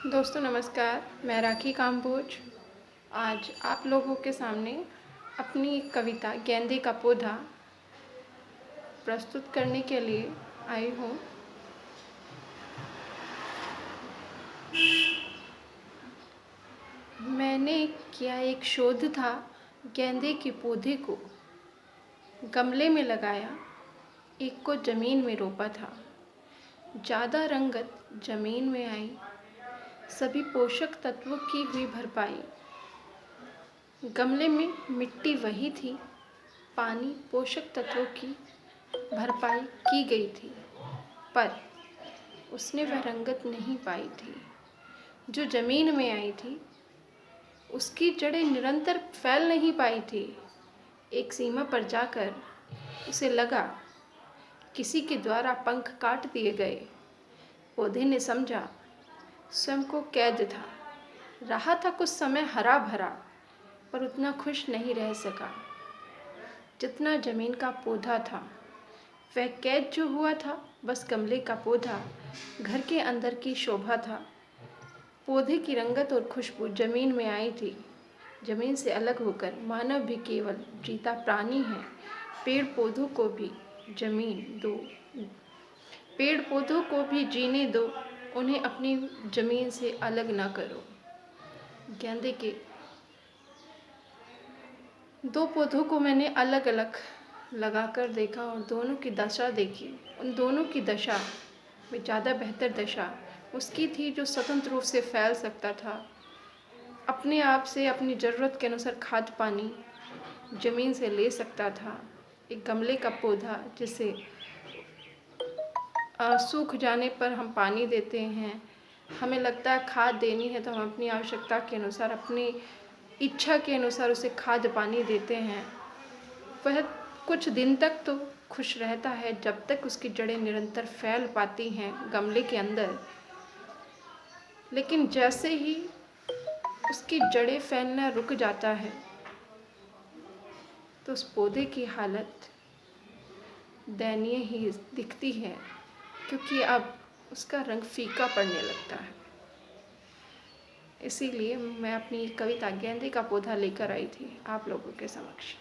दोस्तों नमस्कार, मैं राखी काम्बोज आज आप लोगों के सामने अपनी एक कविता गेंदे का पौधा प्रस्तुत करने के लिए आई हूँ। मैंने किया एक शोध था, गेंदे के पौधे को गमले में लगाया, एक को ज़मीन में रोपा था। ज़्यादा रंगत ज़मीन में आई, सभी पोषक तत्वों की हुई भरपाई। गमले में मिट्टी वही थी, पानी पोषक तत्वों की भरपाई की गई थी, पर उसने वह रंगत नहीं पाई थी जो ज़मीन में आई थी। उसकी जड़ें निरंतर फैल नहीं पाई थी। एक सीमा पर जाकर उसे लगा किसी के द्वारा पंख काट दिए गए। पौधे ने समझा स्वयं को कैद था। रहा था कुछ समय हरा भरा, पर उतना खुश नहीं रह सका जितना ज़मीन का पौधा था। वह कैद जो हुआ था, बस गमले का पौधा घर के अंदर की शोभा था। पौधे की रंगत और खुशबू ज़मीन में आई थी। ज़मीन से अलग होकर मानव भी केवल जीता प्राणी है। पेड़ पौधों को भी ज़मीन दो, पेड़ पौधों को भी जीने दो, उन्हें अपनी ज़मीन से अलग ना करो। गेंदे के दो पौधों को मैंने अलग अलग लगाकर देखा और दोनों की दशा देखी। उन दोनों की दशा में ज़्यादा बेहतर दशा उसकी थी जो स्वतंत्र रूप से फैल सकता था, अपने आप से अपनी ज़रूरत के अनुसार खाद पानी ज़मीन से ले सकता था। एक गमले का पौधा जिसे सूख जाने पर हम पानी देते हैं, हमें लगता है खाद देनी है तो हम अपनी आवश्यकता के अनुसार, अपनी इच्छा के अनुसार उसे खाद पानी देते हैं। वह कुछ दिन तक तो खुश रहता है जब तक उसकी जड़ें निरंतर फैल पाती हैं गमले के अंदर, लेकिन जैसे ही उसकी जड़ें फैलना रुक जाता है तो उस पौधे की हालत दयनीय ही दिखती है, क्योंकि अब उसका रंग फीका पड़ने लगता है। इसीलिए मैं अपनी कविता गेंदे का पौधा लेकर आई थी आप लोगों के समक्ष।